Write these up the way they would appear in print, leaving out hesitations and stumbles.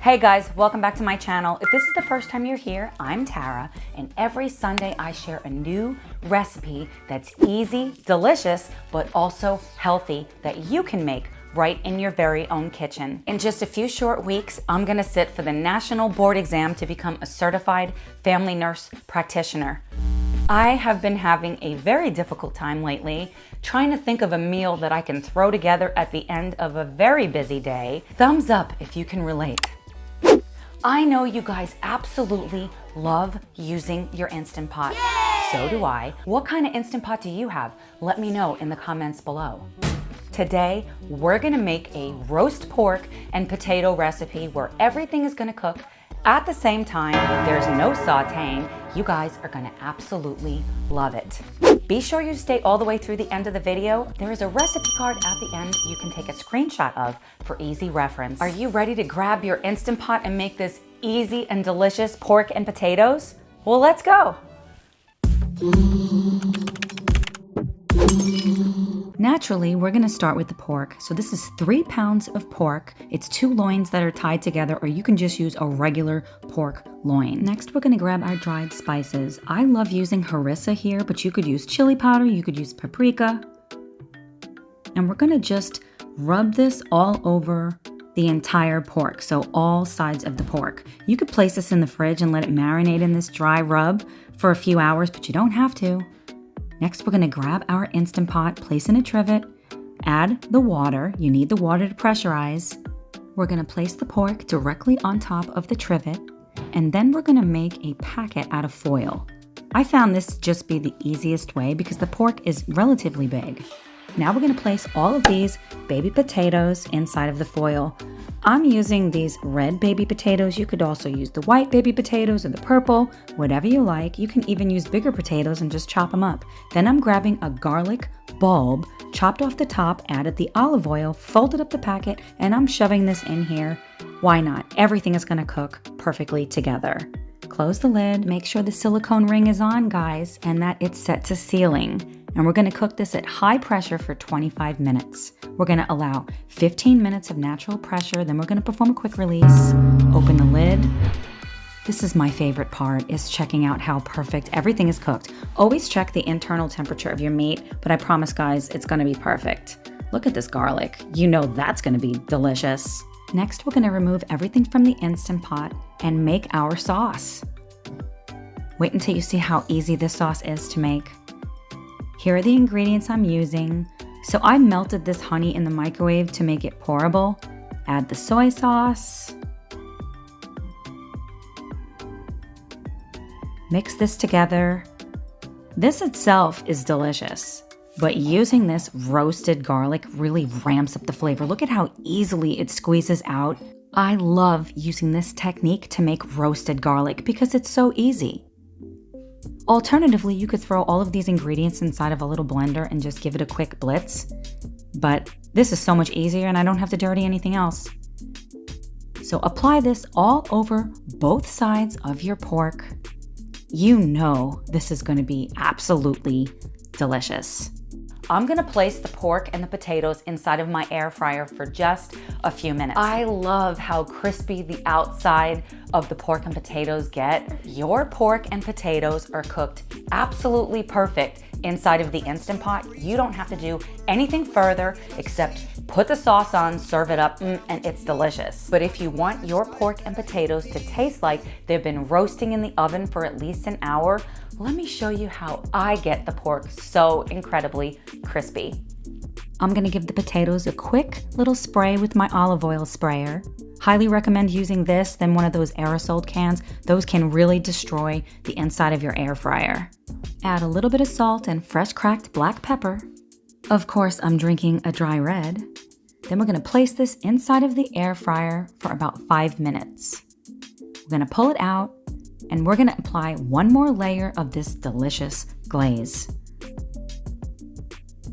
Hey guys, welcome back to my channel. If this is the first time you're here, I'm Tara, and every Sunday I share a new recipe that's easy, delicious, but also healthy that you can make right in your very own kitchen. In just a few short weeks, I'm gonna sit for the national board exam to become a certified family nurse practitioner. I have been having a very difficult time lately trying to think of a meal that I can throw together at the end of a very busy day. Thumbs up if you can relate. I know you guys absolutely love using your Instant Pot. Yay! So do I. What kind of Instant Pot do you have? Let me know in the comments below. Today, we're gonna make a roast pork and potato recipe where everything is gonna cook at the same time. There's no sauteing. You guys are gonna absolutely love it. Be sure you stay all the way through the end of the video. There is a recipe card at the end you can take a screenshot of for easy reference. Are you ready to grab your Instant Pot and make this easy and delicious pork and potatoes? Well, let's go. Naturally, we're gonna start with the pork. So this is 3 pounds of pork. It's 2 loins that are tied together, or you can just use a regular pork loin. Next, we're gonna grab our dried spices. I love using Harissa here, but you could use chili powder, you could use paprika. And we're gonna just rub this all over the entire pork, so all sides of the pork. You could place this in the fridge and let it marinate in this dry rub for a few hours, but you don't have to. Next, we're gonna grab our Instant Pot, place in a trivet, add the water. You need the water to pressurize. We're gonna place the pork directly on top of the trivet, and then we're gonna make a packet out of foil. I found this just be the easiest way because the pork is relatively big. Now we're gonna place all of these baby potatoes inside of the foil. I'm using these red baby potatoes. You could also use the white baby potatoes or the purple, whatever you like. You can even use bigger potatoes and just chop them up. Then I'm grabbing a garlic bulb, chopped off the top, added the olive oil, folded up the packet, and I'm shoving this in here. Why not? Everything is gonna cook perfectly together. Close the lid, make sure the silicone ring is on, guys, and that it's set to sealing. And we're gonna cook this at high pressure for 25 minutes. We're gonna allow 15 minutes of natural pressure, then we're gonna perform a quick release, open the lid. This is my favorite part, is checking out how perfect everything is cooked. Always check the internal temperature of your meat, but I promise guys, it's gonna be perfect. Look at this garlic. You know that's gonna be delicious. Next, we're gonna remove everything from the Instant Pot and make our sauce. Wait until you see how easy this sauce is to make. Here are the ingredients I'm using. So I melted this honey in the microwave to make it pourable. Add the soy sauce. Mix this together. This itself is delicious, but using this roasted garlic really ramps up the flavor. Look at how easily it squeezes out. I love using this technique to make roasted garlic because it's so easy. Alternatively, you could throw all of these ingredients inside of a little blender and just give it a quick blitz. But this is so much easier and I don't have to dirty anything else. So apply this all over both sides of your pork. You know this is going to be absolutely delicious. I'm gonna place the pork and the potatoes inside of my air fryer for just a few minutes. I love how crispy the outside of the pork and potatoes get. Your pork and potatoes are cooked absolutely perfect inside of the Instant Pot. You don't have to do anything further except put the sauce on, serve it up, and it's delicious. But if you want your pork and potatoes to taste like they've been roasting in the oven for at least an hour, let me show you how I get the pork so incredibly crispy. I'm gonna give the potatoes a quick little spray with my olive oil sprayer. Highly recommend using this than one of those aerosol cans. Those can really destroy the inside of your air fryer. Add a little bit of salt and fresh cracked black pepper. Of course, I'm drinking a dry red. Then we're gonna place this inside of the air fryer for about 5 minutes. We're gonna pull it out and we're gonna apply one more layer of this delicious glaze.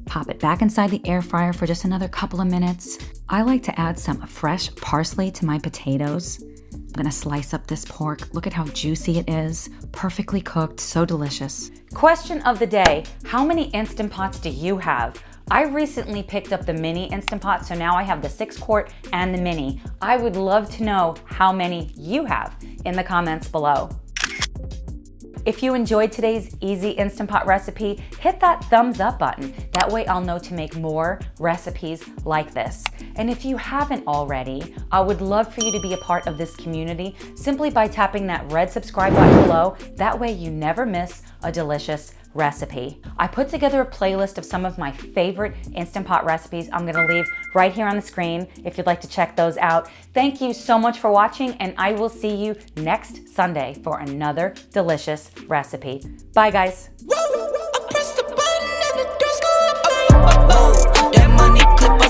Pop it back inside the air fryer for just another couple of minutes. I like to add some fresh parsley to my potatoes. I'm gonna slice up this pork. Look at how juicy it is. Perfectly cooked, so delicious. Question of the day, how many Instant Pots do you have? I recently picked up the mini Instant Pot, so now I have the 6-quart and the mini. I would love to know how many you have in the comments below. If you enjoyed today's easy Instant Pot recipe, hit that thumbs up button. That way I'll know to make more recipes like this. And if you haven't already, I would love for you to be a part of this community simply by tapping that red subscribe button below. That way you never miss a delicious recipe. I put together a playlist of some of my favorite Instant Pot recipes. I'm gonna leave right here on the screen if you'd like to check those out. Thank you so much for watching, and I will see you next Sunday for another delicious recipe. Bye, guys.